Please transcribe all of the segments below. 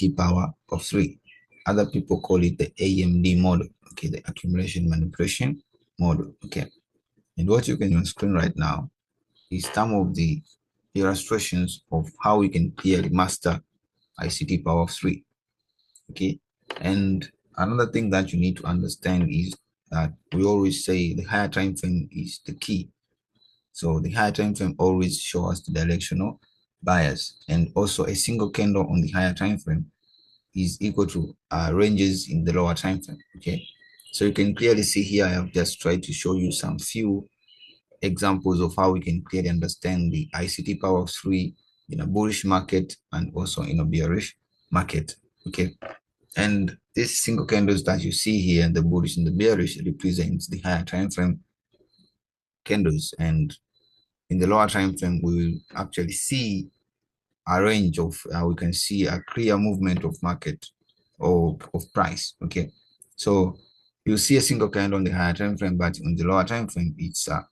power of 3. Other people call it the AMD model, okay, the accumulation manipulation model, okay. And what you can see on screen right now is some of the illustrations of how we can clearly master ICT power of 3, okay. And another thing that you need to understand is that we always say the higher time frame is the key. So the higher time frame always shows us the directional bias, and also a single candle on the higher time frame is equal to ranges in the lower time frame, okay. So you can clearly see here, I have just tried to show you some few examples of how we can clearly understand the ICT power of 3 in a bullish market and also in a bearish market, okay. And these single candles that you see here, the bullish and the bearish, represents the higher time frame candles, and in the lower time frame we will actually see a range of we can see a clear movement of market or of price, okay. So you see a single candle on the higher time frame, but on the lower time frame it's a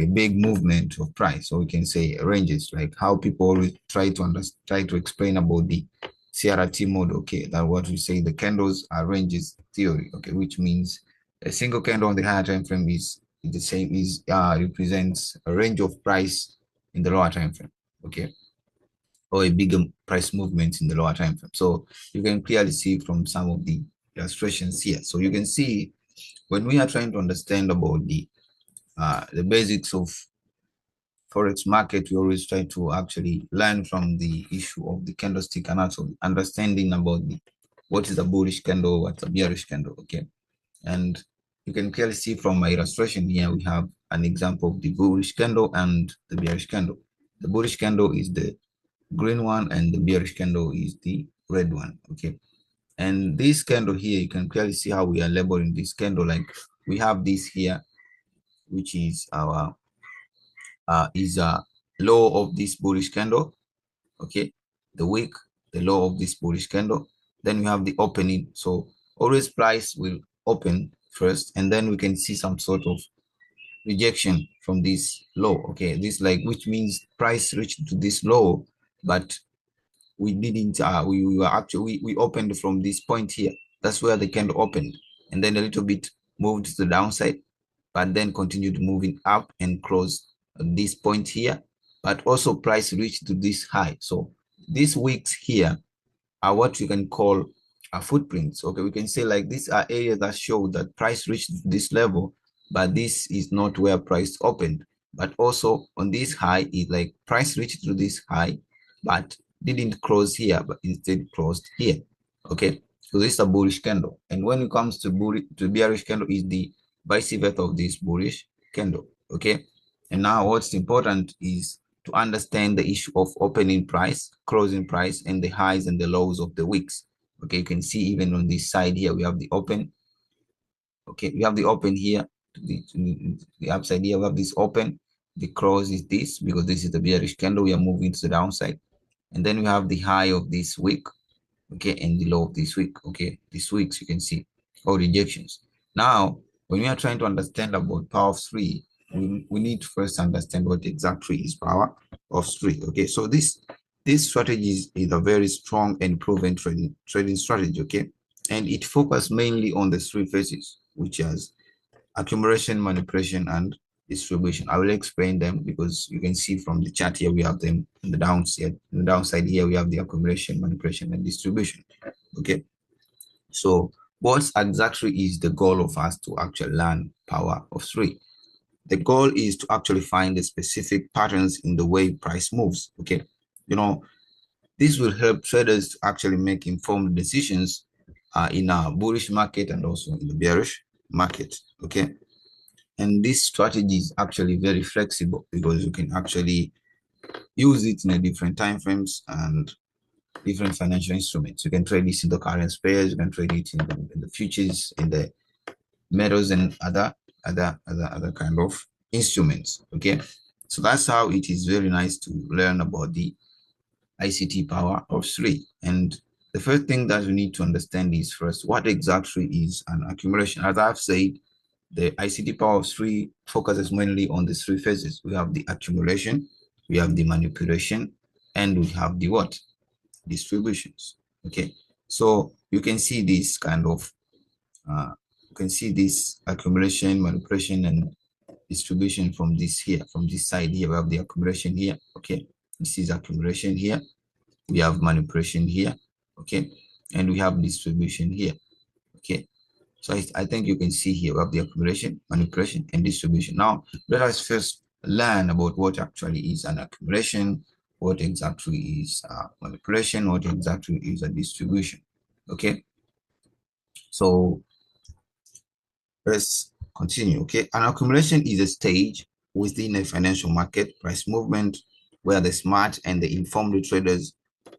big movement of price, so we can say ranges, like how people always try to explain about the CRT model, okay, that what we say the candles are ranges theory, okay, which means a single candle on the higher time frame is the same, is represents a range of price in the lower time frame, okay, or a bigger price movement in the lower time frame. So you can clearly see from some of the illustrations here. So you can see when we are trying to understand about the basics of forex market, we always try to actually learn from the issue of the candlestick anatomy, understanding about what is a bullish candle, what's a bearish candle, okay. And you can clearly see from my illustration here, we have an example of the bullish candle and the bearish candle. The bullish candle is the green one and the bearish candle is the red one, okay. And this candle here, you can clearly see how we are labeling this candle. Like we have this here, which is our low of this bullish candle, okay, the wick, the low of this bullish candle. Then we have the opening. So always price will open first, and then we can see some sort of rejection from this low, okay. This, like, which means price reached to this low, but we didn't we were actually we opened from this point here. That's where the candle opened, and then a little bit moved to the downside, but then continued moving up and closed at this point here. But also price reached to this high. So these wicks here are what you can call footprints, okay. We can say like these are areas that show that price reached this level, but this is not where price opened. But also on this high is like price reached to this high, but didn't close here, but instead closed here, okay. So this is a bullish candle, and when it comes to bearish candle is the vice versa of this bullish candle, okay. And now what's important is to understand the issue of opening price, closing price, and the highs and the lows of the wicks, okay. You can see even on this side here we have the open, okay. We have the open here to the upside here, we have this open, the close is this, because this is the bearish candle, we are moving to the downside. And then we have the high of this week, okay, and the low of this week, okay. These weeks you can see all rejections. Now when we are trying to understand about power of 3, we need to first understand what exactly is power of 3, okay. So this strategy is a very strong and proven trading strategy, okay, and it focuses mainly on the 3 phases, which is accumulation, manipulation, and distribution. I will explain them because you can see from the chart here we have them on the downside. On the downside here we have the accumulation, manipulation, and distribution, okay. So what exactly is the goal of us to actually learn power of 3? The goal is to actually find the specific patterns in the way price moves, okay. You know, this will help traders to actually make informed decisions in a bullish market and also in the bearish market, okay. And this strategy is actually very flexible because you can actually use it in a different time frames and different financial instruments. You can trade this in the current pairs, you can trade it in the futures, in the metals, and other kind of instruments, okay. So that's how it is very nice to learn about the ICT power of 3. And the first thing that you need to understand is first what exactly is an accumulation. As I've said, the ICT power of 3 focuses mainly on the 3 phases. We have the accumulation, we have the manipulation, and we have the what? distributions. Okay, so you can see this kind of you can see this accumulation, manipulation, and distribution from this here, from this side here. We have the accumulation here. Okay, this is accumulation here. We have manipulation here. Okay, and we have distribution here. Okay, so I think you can see here we have the accumulation, manipulation, and distribution. Now, let us first learn about what actually is an accumulation, what exactly is manipulation, what exactly is a distribution. Okay, so let's continue. Okay, an accumulation is a stage within a financial market price movement where the smart and the informed traders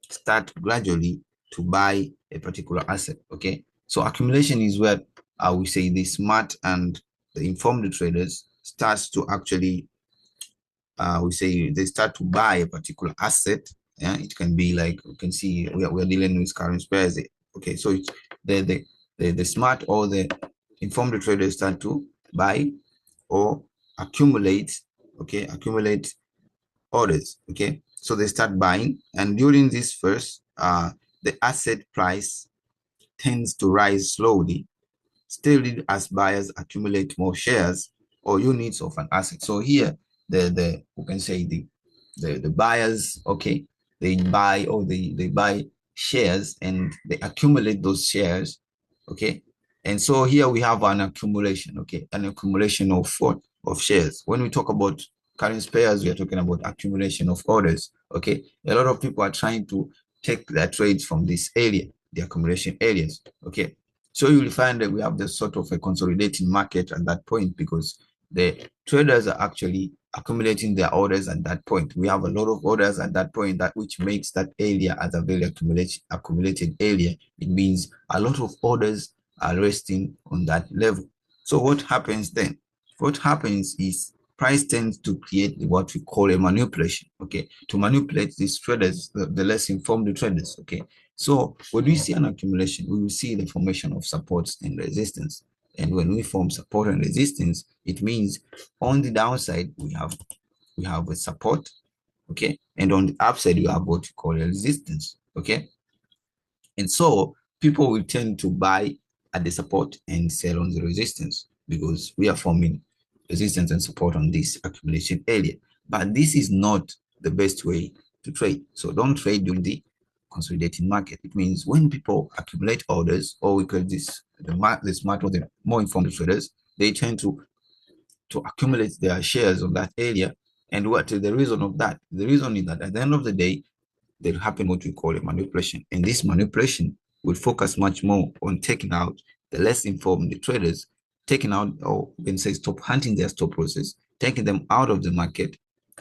start gradually to buy a particular asset. Okay, so accumulation is where we say the smart and the informed traders starts to actually we say they start to buy a particular asset. Yeah, it can be like you can see we're dealing with current pairs. Okay, so it's the smart or the informed traders start to buy or accumulate. Okay, accumulate orders. Okay, so they start buying, and during this first the asset price tends to rise slowly, steadily, as buyers accumulate more shares or units of an asset. So here the we can say the buyers, okay, they buy or they buy shares and they accumulate those shares. Okay, and so here we have an accumulation. Okay, an accumulation of what? Of shares. When we talk about current pairs, we are talking about accumulation of orders. Okay, a lot of people are trying to take their trades from this area, the accumulation areas. Okay, so you will find that we have this sort of a consolidating market at that point, because the traders are actually accumulating their orders at that point. We have a lot of orders at that point, that which makes that area as a very accumulated area. It means a lot of orders are resting on that level. So what happens then? What happens is price tends to create what we call a manipulation. Okay, to manipulate these traders, the less informed traders. Okay, so when we see an accumulation, we will see the formation of supports and resistance. And when we form support and resistance, it means on the downside we have a support, okay, and on the upside we have what we call a resistance. Okay, and so people will tend to buy at the support and sell on the resistance, because we are forming resistance and support on this accumulation area. But this is not the best way to trade. So don't trade during the consolidating market. It means when people accumulate orders, or we call this the smart or the more informed traders, they tend to accumulate their shares on that area. And what is the reason of that? The reason is that at the end of the day, there happen what we call a manipulation. And this manipulation will focus much more on taking out the less informed traders, taking out, or we can say stop hunting their stop losses, taking them out of the market.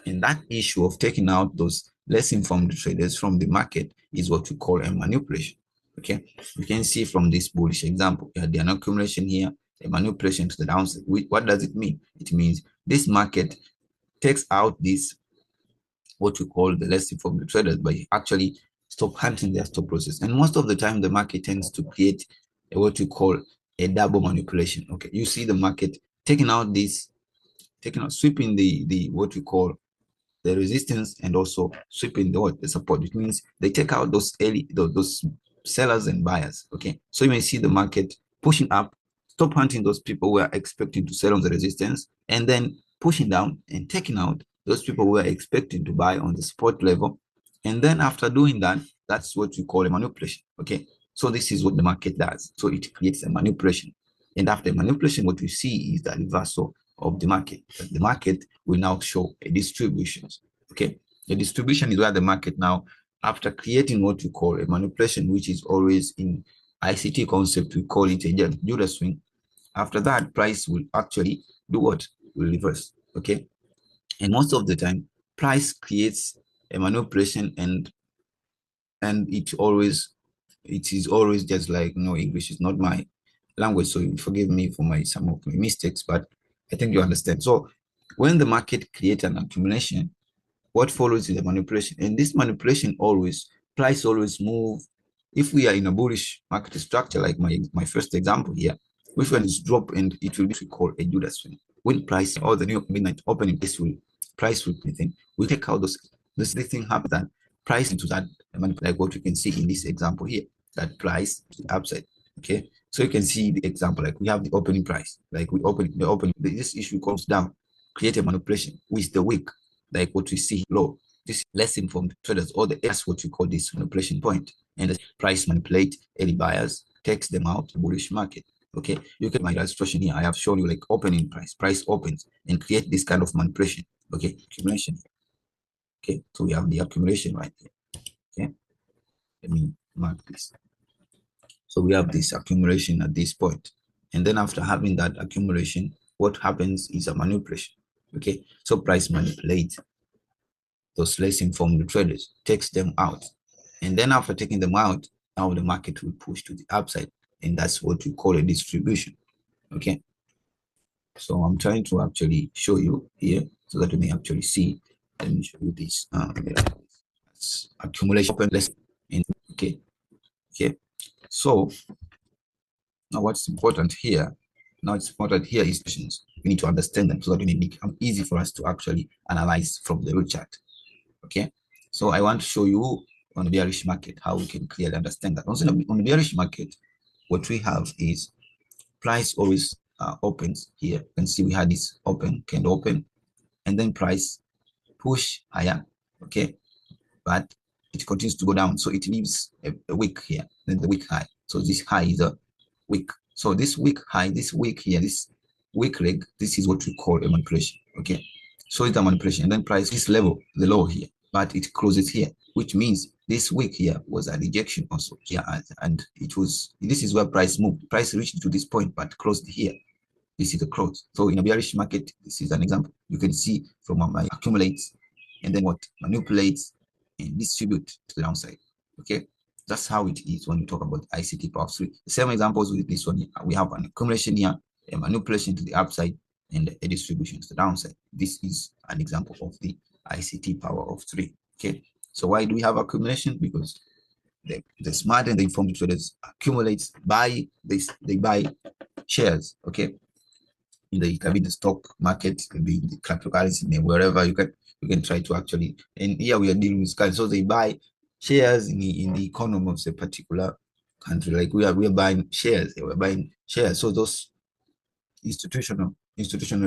And that issue of taking out those less informed traders from the market is what we call a manipulation. Okay, you can see from this bullish example, you had an accumulation here, a manipulation to the downside. What does it mean? It means this market takes out this what we call the less informed traders by actually stop hunting their stop losses. And most of the time, the market tends to create what we call a double manipulation. Okay, you see the market taking out this, sweeping the what we call the resistance, and also sweeping the support. It means they take out those sellers and buyers. Okay, so you may see the market pushing up, stop hunting those people who are expecting to sell on the resistance, and then pushing down and taking out those people who are expecting to buy on the support level. And then after doing that, that's what we call a manipulation. Okay, so this is what the market does. So it creates a manipulation. And after manipulation, what we see is the reversal of the market. The market will now show a distribution. Okay, the distribution is where the market now, after creating what we call a manipulation, which is always in ICT concept, we call it a Judah swing. After that, price will actually do what? Will reverse. Okay, and most of the time, price creates a manipulation, and it is always just like, English is not my language, so forgive me for some of my mistakes, but I think you understand. So when the market creates an accumulation, what follows is a manipulation, and this manipulation price always move. If we are in a bullish market structure, like my first example here, which one is drop, and it will be what we call a Judah swing. When price or the new midnight opening, price will take out this thing happens, that price into that, like what you can see in this example here, that price to the upside. Okay, so you can see the example, like we have the opening price, like we open the opening, this issue comes down, create a manipulation with the wick, like what we see low. This less informed traders, or that's what we call this manipulation point, and the price manipulate early buyers, takes them out the bullish market. Okay, you get my illustration here. I have shown you like opening price opens and create this kind of manipulation. Okay, accumulation. Okay, so we have the accumulation right here. Okay, let me mark this. So we have this accumulation at this point, and then after having that accumulation, what happens is a manipulation. Okay, so price manipulates those less informed traders, takes them out, and then after taking them out, now the market will push to the upside, and that's what we call a distribution. Okay, so I'm trying to actually show you here so that you may actually see. Let me show you this. Accumulation less. Okay, okay. So now what's important here? Now it's important here is questions. We need to understand them so that it may become easy for us to actually analyze from the root chart. Okay, so I want to show you on the bearish market how we can clearly understand that. Also on the bearish market, what we have is price always opens here. You can see we had this open, candle open, and then price push higher. Okay, but it continues to go down, so it leaves a wick here, then the wick high. So this high is a wick. So this wick high, this wick here, this wick leg, this is what we call a manipulation. Okay, so it's a manipulation, and then price this level, the low here, but it closes here, which means this wick here was a rejection also here, and it was, this is where price moved. Price reached to this point but closed here. This is the close. So in a bearish market, this is an example. You can see from my accumulates, and then what manipulates and distribute to the downside. Okay, that's how it is when we talk about ICT power of 3. The same examples with this one. We have an accumulation here, a manipulation to the upside, and a distribution to the downside. This is an example of the ICT power of 3. Okay, so why do we have accumulation? Because the smart and the informed traders accumulate, buy this, they buy shares. Okay, it can be the stock market, it can be the cryptocurrency, wherever you can try to actually, and here we are dealing with currency. So they buy shares in the economy of a particular country. Like we are buying shares, we're buying shares. So those institutional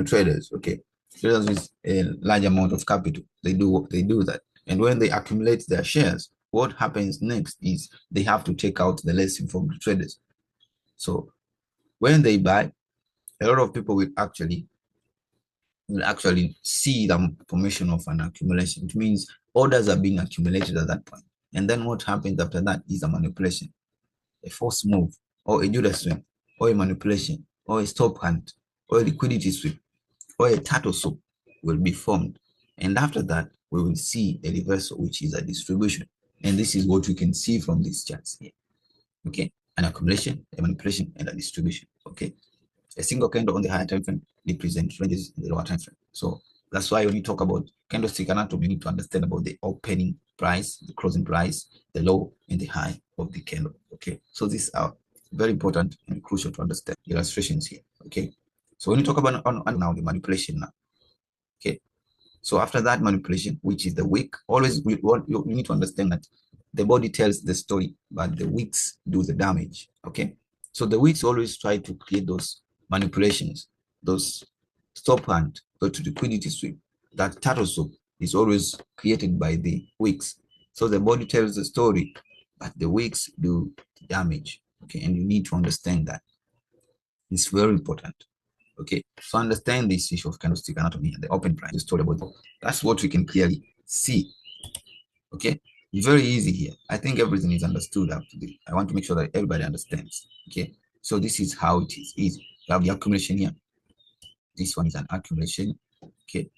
traders, okay, traders with a large amount of capital, they do that. And when they accumulate their shares, what happens next is they have to take out the less informed traders. So when they buy, a lot of people will actually see the formation of an accumulation. It means orders are being accumulated at that point. And then what happens after that is a manipulation, a force move, or a Judas swing, or a manipulation, or a stop hunt, or a liquidity sweep, or a turtle soup will be formed. And after that, we will see a reversal, which is a distribution. And this is what we can see from these charts here. Okay, an accumulation, a manipulation, and a distribution. Okay, a single candle on the higher time frame represents ranges in the lower time frame. So that's why when you talk about candlestick anatomy, you need to understand about the opening price, the closing price, the low, and the high of the candle. Okay, so these are very important and crucial to understand illustrations here. Okay, so when you talk about now the manipulation now. Okay, so after that manipulation, which is the wick, always you need to understand that the body tells the story, but the wicks do the damage. Okay, so the wicks always try to create those manipulations, those stop hunt, go to liquidity sweep. That turtle soup is always created by the wicks. So the body tells the story, but the wicks do damage. Okay, and you need to understand that. It's very important. Okay, so understand this issue of candlestick anatomy and the open price. Just talked about that's what we can clearly see. Okay, very easy here. I think everything is understood up to this. I want to make sure that everybody understands. Okay, so this is how it is easy. You have the accumulation here. This one is an accumulation. Okay,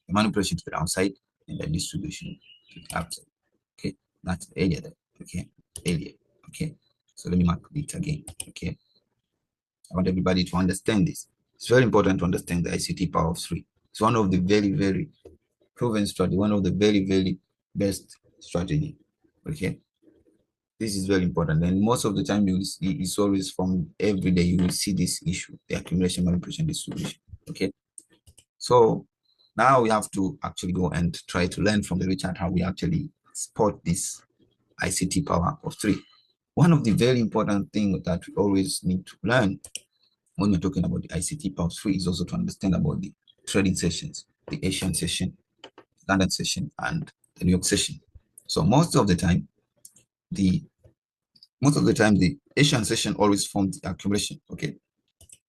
the manipulation to the downside and the distribution to the upside. Okay, that's the area there. Okay, area. Okay, so let me mark it again. Okay, I want everybody to understand this. It's very important to understand the ICT power of 3. It's one of the very, very proven strategy, one of the very, very best strategy. Okay, this is very important, and most of the time you will see it's always from every day you will see this issue, the accumulation, manipulation, distribution. Okay, so now we have to actually go and try to learn from the chart how we actually export this ICT power of 3. One of the very important things that we always need to learn when we're talking about the ICT power of 3 is also to understand about the trading sessions, the Asian session, London session, and the New York session. So most of the time, the Asian session always forms the accumulation. Okay,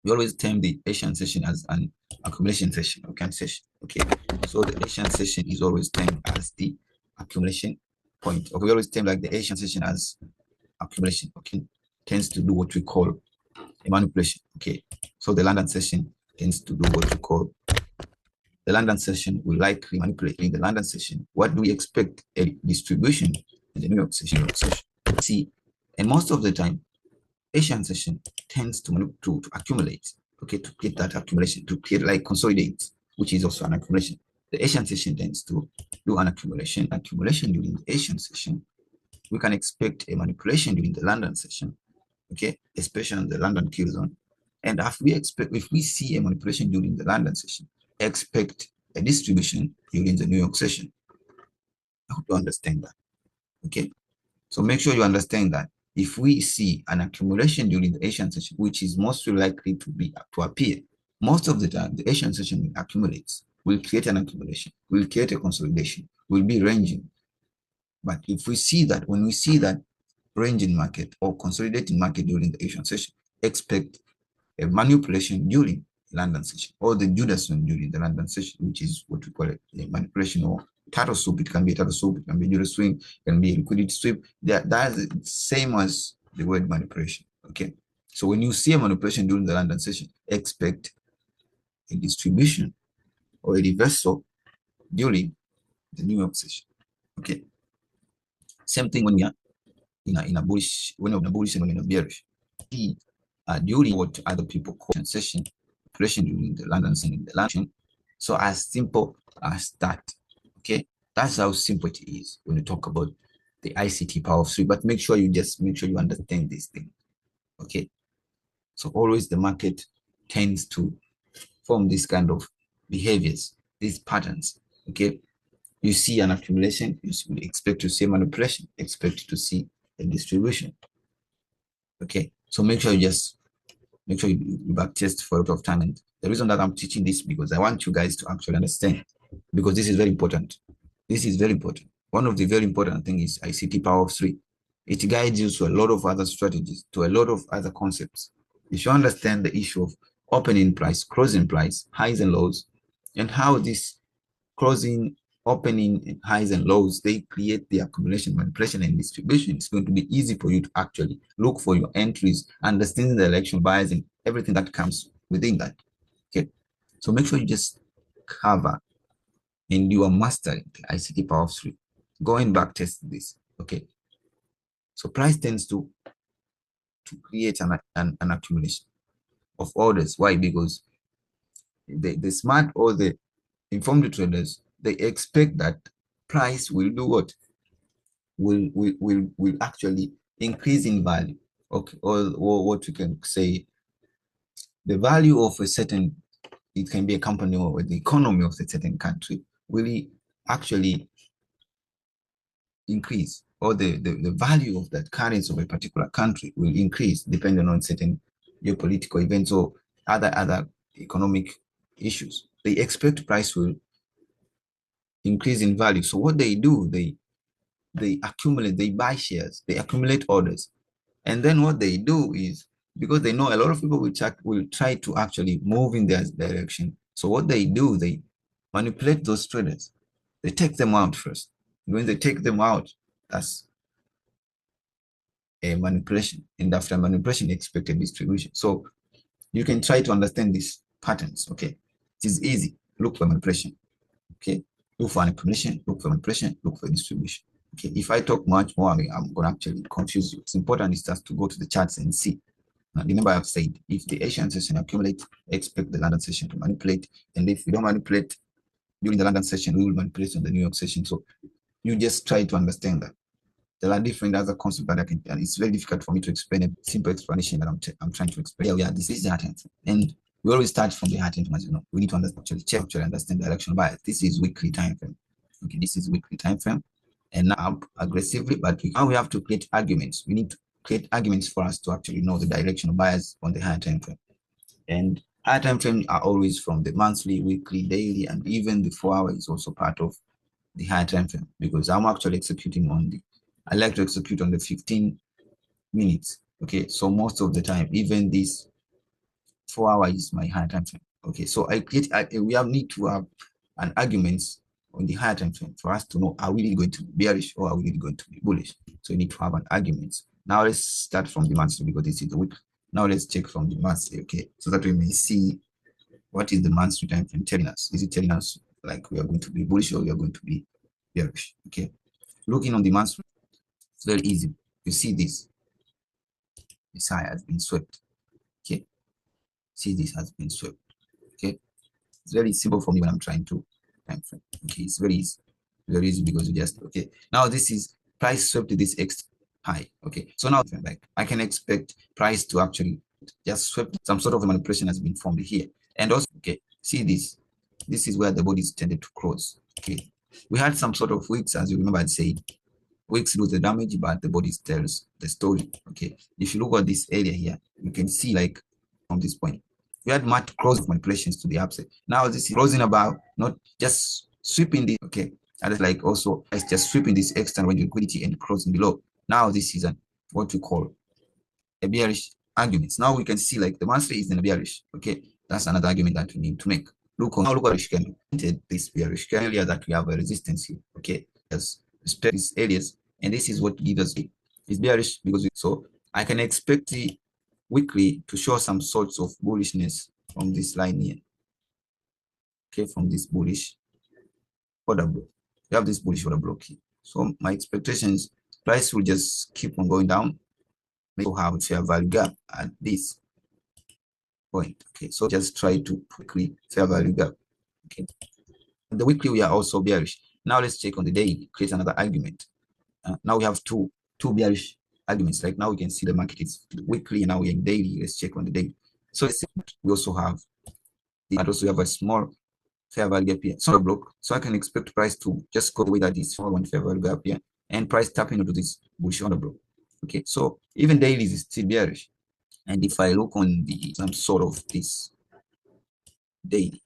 we always term the Asian session as an accumulation session, okay, session. Okay, so the Asian session is always termed as the accumulation point. Okay, we always term like the Asian session as accumulation. Okay, tends to do what we call a manipulation. Okay, so the London session tends to do what we call the London session will likely manipulate in the London session. What do we expect a distribution in the New York session? See, and most of the time, Asian session tends to accumulate, okay, to create that accumulation, to create like consolidate, which is also an accumulation. The Asian session tends to do an accumulation during the Asian session. We can expect a manipulation during the London session, okay, especially in the London kill zone. And if we see a manipulation during the London session, expect a distribution during the New York session. I hope you understand that, okay? So make sure you understand that if we see an accumulation during the Asian session, which is mostly likely to appear, most of the time the Asian session accumulates, will create an accumulation, will create a consolidation, will be ranging. But if we see that, when we see that ranging market or consolidating market during the Asian session, expect a manipulation during the London session, or the Judas swing during the London session, which is what we call it, a manipulation or turtle soup. It can be a turtle soup, it can be a Judas swing, it can be a liquidity sweep. That is the same as the word manipulation. Okay. So when you see a manipulation during the London session, expect a distribution or a reversal during the New York session. Okay. Same thing when we are in a bullish, when you're in a bullish and when you're in a bearish. During what other people call session, manipulation during the London session, the London. So as simple as that. Okay, that's how simple it is when you talk about the ICT power of 3. But make sure you understand this thing. Okay, so always the market tends to form this kind of behaviors, these patterns. Okay, you see an accumulation, you expect to see manipulation, expect to see a distribution. Okay, so make sure you back test for a lot of time. And the reason that I'm teaching this, because I want you guys to actually understand, because this is very important. This is very important. One of the very important things is ICT power of 3. It guides you to a lot of other strategies, to a lot of other concepts. If you understand the issue of opening price, closing price, highs and lows, and how this closing, opening, highs and lows, they create the accumulation, manipulation, and distribution, it's going to be easy for you to actually look for your entries, understanding the election bias and everything that comes within that. Okay, so make sure you just cover and you are mastering the ICT power of 3. Going back test this. Okay, so price tends to create an accumulation of orders. Why? Because the smart or the informed traders, they expect that price will do what? Will actually increase in value. Okay, or what you can say, the value of a certain, it can be a company or the economy of a certain country, will actually increase, or the value of that currency of a particular country will increase depending on certain geopolitical events or other economic issues. They expect price will increase in value. So what they do, they accumulate, they buy shares, they accumulate orders. And then what they do is, because they know a lot of people will try to actually move in their direction. So what they do, they manipulate those traders. They take them out first. When they take them out, that's a manipulation. And after manipulation, expect a distribution. So you can try to understand these patterns. Okay, it is easy. Look for manipulation. Okay, look for accumulation, look for manipulation, look for distribution. Okay, if I talk much more, I'm going to actually confuse you. It's important is just to go to the charts and see. Now, remember, I've said if the Asian session accumulates, expect the London session to manipulate. And if we don't manipulate during the London session, we will manipulate on the New York session. So you just try to understand that. There are different other concepts that I can, and it's very difficult for me to explain a simple explanation that I'm trying to explain. Yeah, this is the hard end. And we always start from the hard end, as you know. We need to understand, actually understand direction bias. This is weekly time frame. Okay, this is weekly time frame. and up aggressively, but now we have to create arguments. We need to create arguments for us to actually know the direction of buyers on the higher time frame. And higher time frames are always from the monthly, weekly, daily, and even the 4 hour is also part of the higher time frame, because I'm actually executing on I like to execute on the 15 minutes. Okay, so most of the time, even this 4 hour is my higher time frame. Okay, so we need to have an argument on the higher time frame for us to know, are we really going to be bearish or are we really going to be bullish? So you need to have an argument. Now let's start from the monthly, because this is the week. Now let's check from the monthly, okay, so that we may see what is the monthly time frame telling us. Is it telling us like we are going to be bullish or we are going to be bearish? Okay, looking on the monthly, it's very easy. You see this high has been swept. Okay, see this has been swept. Okay, it's very simple for me when I'm trying to time frame. Okay, it's very easy because you just, okay, now this is price swept to this X high. Okay, so now like I can expect price to actually just swept. Some sort of a manipulation has been formed here, and also, okay, see this is where the bodies tended to cross. Okay, we had some sort of wicks, as you remember, I'd say wicks do the damage, but the body tells the story. Okay, if you look at this area here, you can see like from this point we had much cross manipulations to the upside. Now this is closing above, not just sweeping the, okay, and like also it's just sweeping this external range liquidity and crossing below. Now this is what we call a bearish argument. Now we can see like the monthly is in a bearish. Okay, that's another argument that we need to make. Look at bearish candle. This bearish candle that we have a resistance here. Okay, let's respect these areas, and this is what gives us it's bearish because so I can expect the weekly to show some sorts of bullishness from this line here. Okay, from this bullish order block. We have this bullish order block here. So my expectations, price will just keep on going down. We'll have a fair value gap at this point. Okay, so just try to quickly fair value gap. Okay, the weekly we are also bearish. Now let's check on the daily, create another argument. Now we have two bearish arguments. Like now we can see the market is weekly, and now we're in daily. Let's check on the daily. So we also have a small fair value gap here, so block. So I can expect price to just go the way that is for one fair value gap here, and price tapping into this bullish order block. Okay, so even daily is still bearish. And if I look on some sort of this daily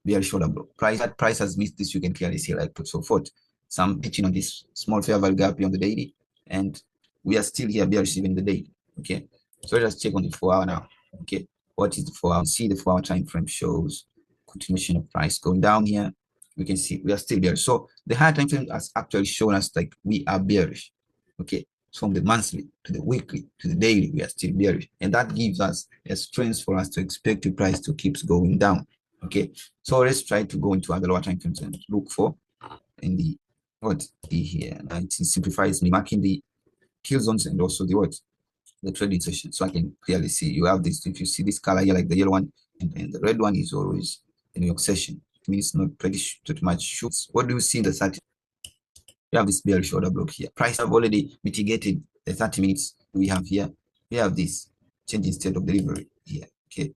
bearish order block, price has missed this, you can clearly see like so forth. Some pitching on this small fair value gap here on the daily, and we are still here bearish even the daily. Okay, so let's check on the 4 hour now. Okay, what is the 4 hour? See the 4 hour time frame shows continuation of price going down here. We can see we are still bearish. So the higher time frame has actually shown us like we are bearish. Okay, from the monthly to the weekly to the daily, we are still bearish, and that gives us a strength for us to expect the price to keep going down. Okay, so let's try to go into other lower time frames and look for in the here. And it simplifies me marking the kill zones and also the trading session, so I can clearly see. You have this, if you see this color here, like the yellow one, and the red one is always the New York session. It means not pretty much shoots. What do you see in the 30? We have this bearish order block here. Price have already mitigated the 30 minutes we have here. We have this changing state of delivery here. Okay,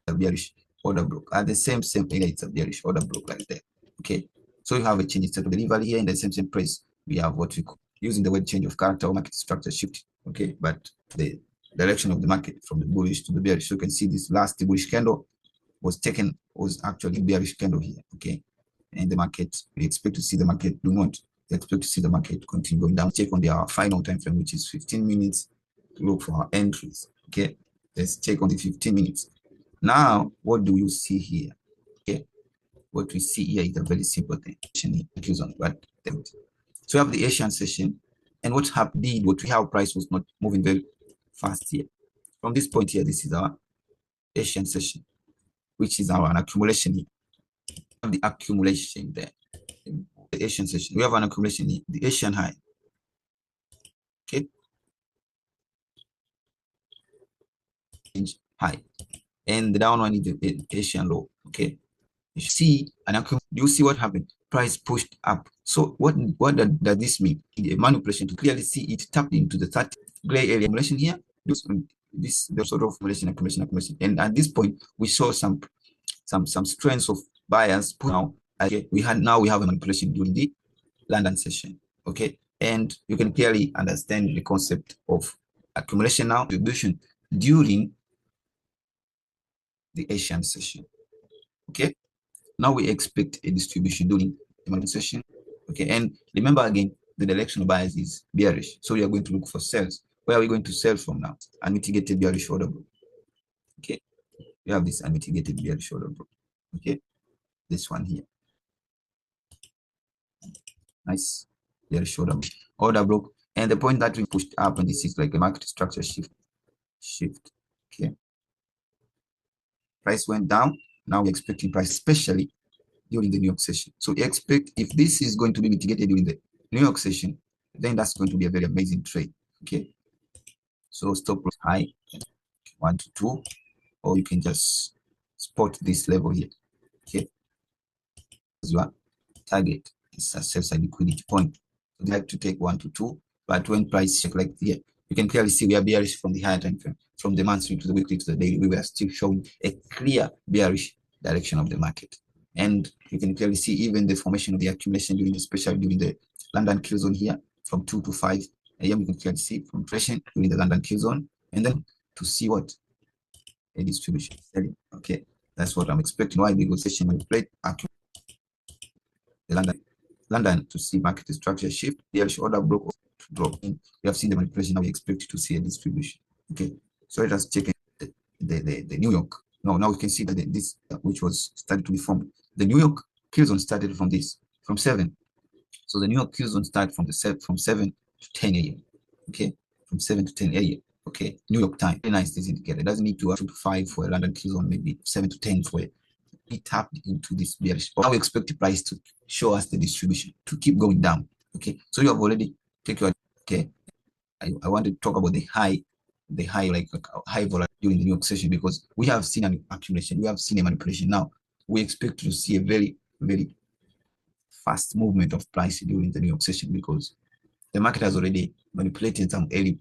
a bearish order block at the same area. It's a bearish order block like that. Okay, so you have a changing state of delivery here in the same price. We have what we call, using the word change of character or market structure shift. Okay, but the direction of the market from the bullish to the bearish. So you can see this last bullish candle was actually bearish candle here. Okay, and the market, we expect to see the market do not. We expect to see the market continue going down. Check on our final time frame, which is 15 minutes, to look for our entries. Okay, let's check on the 15 minutes. Now, what do you see here? Okay, what we see here is a very simple thing. But so we have the Asian session, and what happened, what we have, price was not moving very fast here. From this point here, this is our Asian session, which is our accumulation here. The accumulation there. The Asian session, we have an accumulation here, the Asian high. Okay, high, and the down one is the Asian low. Okay, you see an accumulation. Do you see what happened? Price pushed up. So what does this mean? A manipulation to clearly see it tapped into the 30 gray area accumulation here. The sort of accumulation, and at this point we saw some strengths of buyers. Now we have a manipulation during the London session. Okay, and you can clearly understand the concept of accumulation now, distribution during the Asian session. Okay, now we expect a distribution during the London session. Okay, and remember again, the directional bias is bearish, so we are going to look for sales. Where are we going to sell from now? Unmitigated bearish order book. Okay, we have this unmitigated bearish order book. Okay, this one here. Nice bearish order book. And the point that we pushed up, and this is like a market structure shift. Okay, price went down. Now we're expecting price, especially during the New York session. So we expect if this is going to be mitigated during the New York session, then that's going to be a very amazing trade. Okay, so stop loss high 1 to 2, or you can just spot this level here. Okay, as your target is a sell-side liquidity point. So they like to take 1 to 2, but when price check like here, you can clearly see we are bearish from the higher time frame, from the monthly to the weekly to the daily. We were still showing a clear bearish direction of the market. And you can clearly see even the formation of the accumulation during, especially during the London kill zone here, from 2 to 5 a.m. You can clearly see from pressure during the London kill zone, and then to see what a distribution selling. Okay, that's what I'm expecting. Why? Because session will play the London to see market structure shift, bearish order broke to drop in. We have seen the manipulation. Now we expect to see a distribution. Okay, so let us check the New York. Now we can see that this which was started to be formed. The New York kill zone started from this, from 7. So the New York kill zone started from from 7 to 10 a.m. Okay, from 7 to 10 a.m. Okay, New York time. Very nice this indicator. It doesn't need to 2 to 5 for a London kill zone, maybe 7 to 10 for it tapped into this bearish. Now we expect the price to show us the distribution to keep going down. Okay, so you have already taken your. Okay, I want to talk about the high like high volatility during the New York session, because we have seen an accumulation, we have seen a manipulation. Now we expect to see a very fast movement of price during the New York session, because the market has already manipulated some early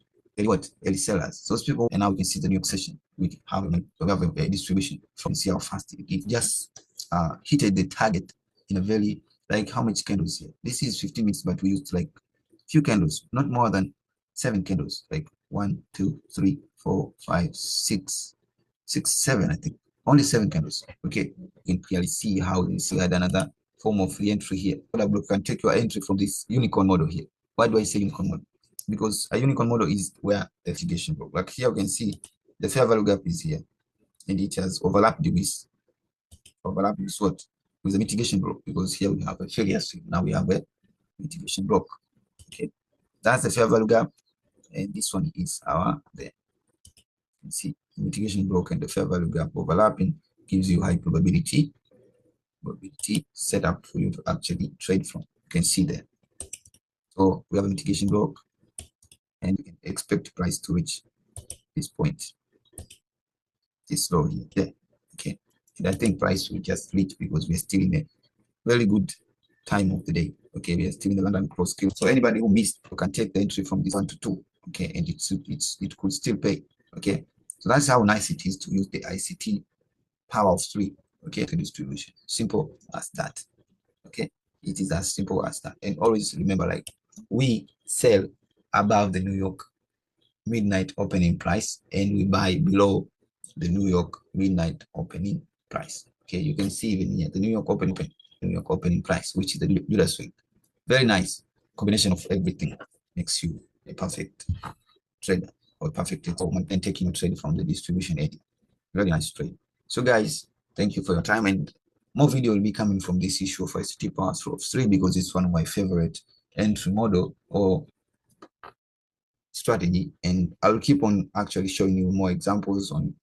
sellers. So those people, and now we can see the New York session. We have a distribution from see how fast it just hit the target in a very, like, how much candles here? This is 15 minutes, but we used like few candles, not more than 7 candles, like 1, 2, 3, 4, 5, 6, 7, I think. Only 7 candles. Okay, you can clearly see how this had another form of re-entry here. You can take your entry from this unicorn model here. Why do I say unicorn model? Because a unicorn model is where the mitigation broke. Like here, you can see the fair value gap is here, and it has overlapped with what? With the mitigation block, because here we have a failure swing. Now we have a mitigation block. Okay, that's the fair value gap, and this one is our you can see mitigation block and the fair value gap overlapping gives you high probability setup for you to actually trade from. You can see there. So we have a mitigation block, and you can expect price to reach this point, this low here. There. Okay, and I think price will just reach, because we're still in a very good time of the day. Okay, we are still in the London cross skill. So anybody who missed, you can take the entry from this 1 to 2. Okay, and it could still pay. Okay, so that's how nice it is to use the ICT power of 3. Okay, to distribution. Simple as that. Okay, it is as simple as that. And always remember, like, we sell above the New York midnight opening price, and we buy below the New York midnight opening price. Okay, you can see even here the New York opening price, which is the Judas swing. Very nice combination of everything makes you a perfect trader, or perfect trader, and taking a trade from the distribution area. Very nice trade. So guys, thank you for your time, and more video will be coming from this issue of ICT power of 3, because it's one of my favorite entry model or strategy, and I'll keep on actually showing you more examples on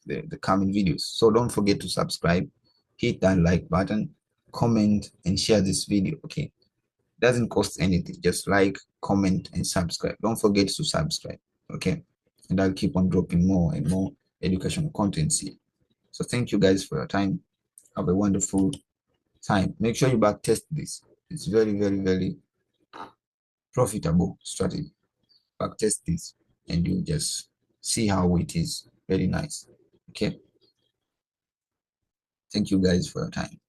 the coming videos. So don't forget to subscribe, hit that like button, comment, and share this video. Okay, it doesn't cost anything. Just like, comment, and subscribe. Don't forget to subscribe. Okay, and I'll keep on dropping more and more educational contents here. So thank you guys for your time. Have a wonderful time. Make sure you back test this. It's very profitable strategy. Back test this, and you just see how it is. Very nice. Okay, thank you guys for your time.